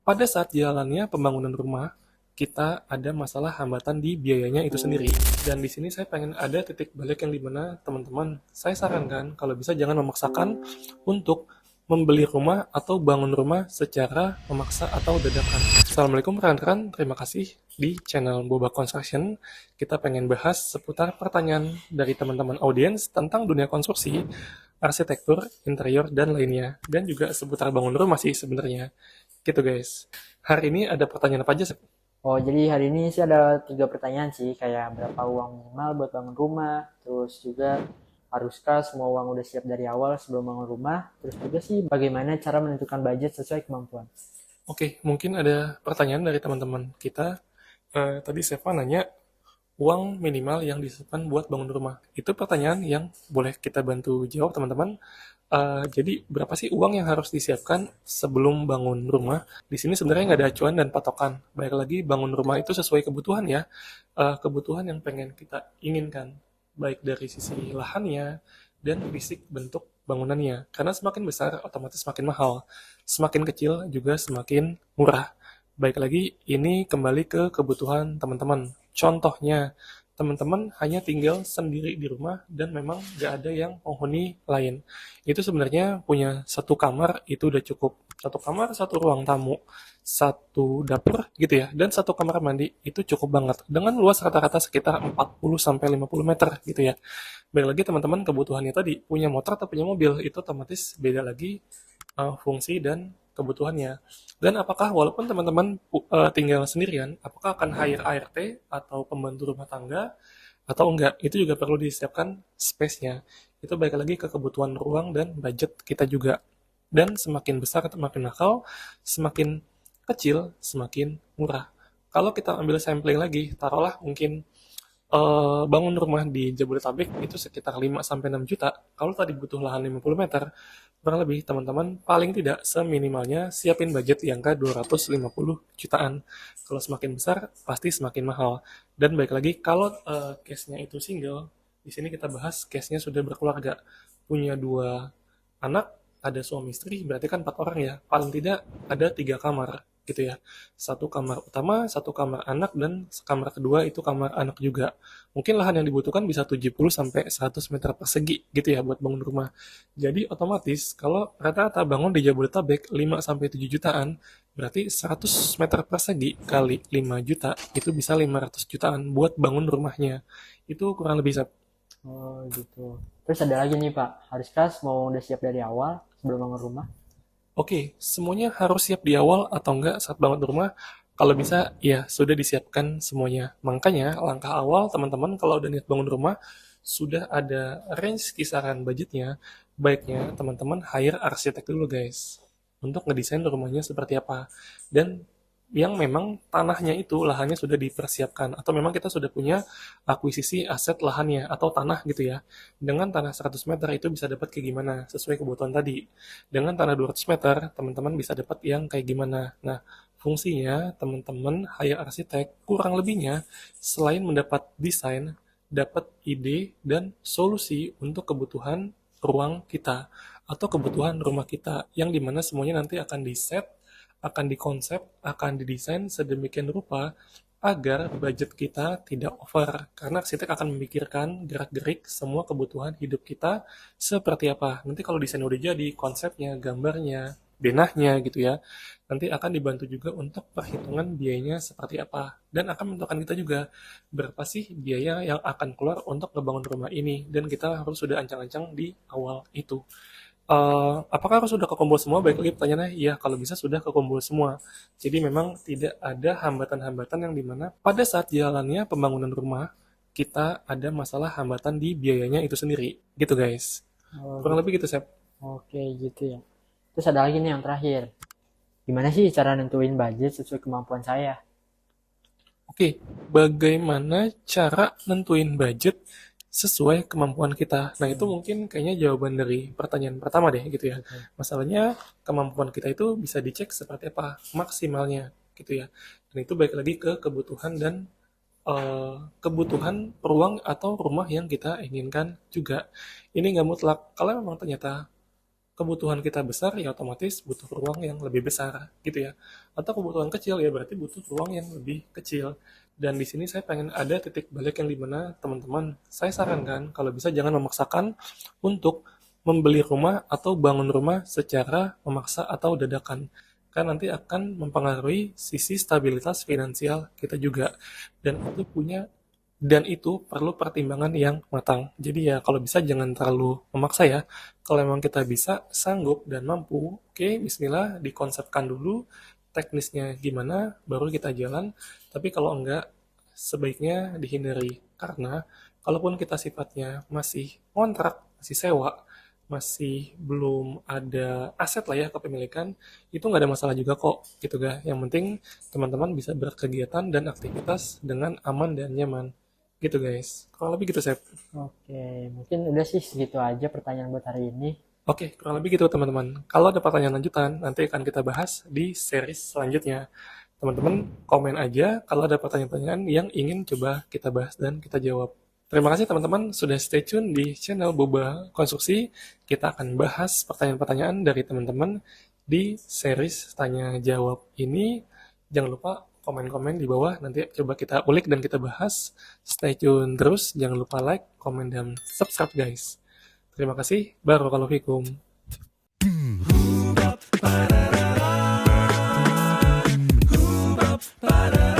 Pada saat jalannya pembangunan rumah, kita ada masalah hambatan di biayanya itu sendiri. Dan di sini saya pengen ada titik balik yang dimana teman-teman, saya sarankan kalau bisa jangan memaksakan untuk membeli rumah atau bangun rumah secara memaksa atau dadakan. Assalamualaikum rekan-rekan, terima kasih di channel Boba Construction. Kita pengen bahas seputar pertanyaan dari teman-teman audiens tentang dunia konstruksi, arsitektur, interior, dan lainnya. Dan juga seputar bangun rumah sih sebenarnya. Gitu guys. Hari ini ada pertanyaan apa aja, Sep? Oh, jadi hari ini sih ada 3 pertanyaan sih, kayak berapa uang minimal buat bangun rumah, terus juga haruskah semua uang udah siap dari awal sebelum bangun rumah, terus juga sih bagaimana cara menentukan budget sesuai kemampuan. Oke, mungkin ada pertanyaan dari teman-teman kita. Tadi Seva nanya uang minimal yang disebutkan buat bangun rumah. Itu pertanyaan yang boleh kita bantu jawab teman-teman. Jadi berapa sih uang yang harus disiapkan sebelum bangun rumah? Di sini sebenarnya nggak ada acuan dan patokan. Baik lagi bangun rumah itu sesuai kebutuhan ya. Kebutuhan yang pengen kita inginkan. Baik dari sisi lahannya dan fisik bentuk bangunannya. Karena semakin besar otomatis semakin mahal. Semakin kecil juga semakin murah. Baik lagi, ini kembali ke kebutuhan teman-teman. Contohnya, teman-teman hanya tinggal sendiri di rumah dan memang nggak ada yang penghuni lain. Itu sebenarnya punya satu kamar itu udah cukup. Satu kamar, satu ruang tamu, satu dapur gitu ya, dan satu kamar mandi itu cukup banget. Dengan luas rata-rata sekitar 40 sampai 50 meter gitu ya. Baik lagi teman-teman kebutuhannya tadi, punya motor atau punya mobil, itu otomatis beda lagi fungsi dan kebutuhannya. Dan apakah walaupun teman-teman tinggal sendirian, apakah akan hire ART atau pembantu rumah tangga atau enggak? Itu juga perlu disiapkan space-nya. Itu baik lagi ke kebutuhan ruang dan budget kita juga. Dan semakin besar semakin mahal, semakin kecil semakin murah. Kalau kita ambil sampling lagi, taruhlah mungkin bangun rumah di Jabodetabek itu sekitar 5 sampai 6 juta. Kalau tadi butuh lahan 50 meter, kurang lebih teman-teman paling tidak seminimalnya siapin budget yang ke 250 jutaan. Kalau semakin besar pasti semakin mahal. Dan baik lagi kalau case-nya itu single, di sini kita bahas case-nya sudah berkeluarga, punya 2 anak, ada suami istri, berarti kan 4 orang ya. Paling tidak ada 3 kamar gitu ya. Satu kamar utama, satu kamar anak, dan kamar kedua itu kamar anak juga. Mungkin lahan yang dibutuhkan bisa 70 sampai 100 meter persegi gitu ya buat bangun rumah. Jadi otomatis kalau rata-rata bangun di Jabodetabek 5 sampai 7 jutaan, berarti 100 meter persegi kali 5 juta itu bisa 500 jutaan buat bangun rumahnya. Itu kurang lebih. Oh, gitu. Terus ada lagi nih Pak, haruskah semua uang udah siap dari awal sebelum bangun rumah? Oke, semuanya harus siap di awal atau enggak saat bangun rumah? Kalau bisa, ya sudah disiapkan semuanya. Makanya langkah awal teman-teman kalau udah niat bangun rumah, sudah ada range kisaran budgetnya, baiknya teman-teman hire arsitek dulu guys. Untuk ngedesain rumahnya seperti apa. Dan yang memang tanahnya itu lahannya sudah dipersiapkan atau memang kita sudah punya akuisisi aset lahannya atau tanah gitu ya. Dengan tanah 100 meter itu bisa dapat kayak gimana sesuai kebutuhan tadi. Dengan tanah 200 meter teman-teman bisa dapat yang kayak gimana. Nah, fungsinya teman-teman hire arsitek kurang lebihnya selain mendapat desain, dapat ide dan solusi untuk kebutuhan ruang kita atau kebutuhan rumah kita yang dimana semuanya nanti akan di set, akan dikonsep, akan didesain sedemikian rupa agar budget kita tidak over. Karena arsitek akan memikirkan gerak-gerik semua kebutuhan hidup kita seperti apa. Nanti kalau desain udah jadi, konsepnya, gambarnya, denahnya gitu ya, nanti akan dibantu juga untuk perhitungan biayanya seperti apa. Dan akan menentukan kita juga berapa sih biaya yang akan keluar untuk ngebangun rumah ini. Dan kita harus sudah ancang-ancang di awal itu. Apakah harus sudah kekumpul semua? Baik lagi pertanyaannya, iya kalau bisa sudah kekumpul semua. Jadi memang tidak ada hambatan-hambatan yang dimana pada saat jalannya pembangunan rumah, kita ada masalah hambatan di biayanya itu sendiri. Gitu guys. Oh, Kurang gitu. lebih gitu, Sep. Oke, gitu ya. Terus ada lagi nih yang terakhir. Gimana sih cara nentuin budget sesuai kemampuan saya? Oke, bagaimana cara nentuin budget sesuai kemampuan kita? Nah, itu Hmm, mungkin kayaknya jawaban dari pertanyaan pertama deh, gitu ya. betul. Masalahnya, kemampuan kita itu bisa dicek seperti apa maksimalnya, gitu ya. Dan itu baik lagi ke kebutuhan dan kebutuhan ruang atau rumah yang kita inginkan juga. Ini nggak mutlak. Kalau memang ternyata kebutuhan kita besar, ya otomatis butuh ruang yang lebih besar, gitu ya. Atau kebutuhan kecil, ya berarti butuh ruang yang lebih kecil. Dan di sini saya pengen ada titik balik yang dimana teman-teman, saya sarankan kalau bisa jangan memaksakan untuk membeli rumah atau bangun rumah secara memaksa atau dadakan. Kan nanti akan mempengaruhi sisi stabilitas finansial kita juga. Dan itu perlu pertimbangan yang matang. Jadi ya kalau bisa jangan terlalu memaksa ya. Kalau memang kita bisa, sanggup dan mampu, oke, bismillah, dikonsepkan dulu teknisnya gimana, baru kita jalan. Tapi kalau enggak, sebaiknya dihindari. Karena kalaupun kita sifatnya masih kontrak, masih sewa, masih belum ada aset lah ya kepemilikan, itu nggak ada masalah juga kok, gitu ga. Yang penting teman-teman bisa berkegiatan dan aktivitas dengan aman dan nyaman. Gitu guys. Kurang lebih gitu, Sep. Oke, mungkin udah sih segitu aja pertanyaan buat hari ini. Oke, kurang lebih gitu teman-teman. Kalau ada pertanyaan lanjutan, nanti akan kita bahas di series selanjutnya. Teman-teman, komen aja kalau ada pertanyaan-pertanyaan yang ingin coba kita bahas dan kita jawab. Terima kasih teman-teman sudah stay tune di channel Boba Konstruksi. Kita akan bahas pertanyaan-pertanyaan dari teman-teman di series tanya jawab ini. Jangan lupa komen-komen di bawah, nanti coba kita ulik dan kita bahas. Stay tune terus, jangan lupa like, komen, dan subscribe guys. Terima kasih, barakallahu fikum. Ba-da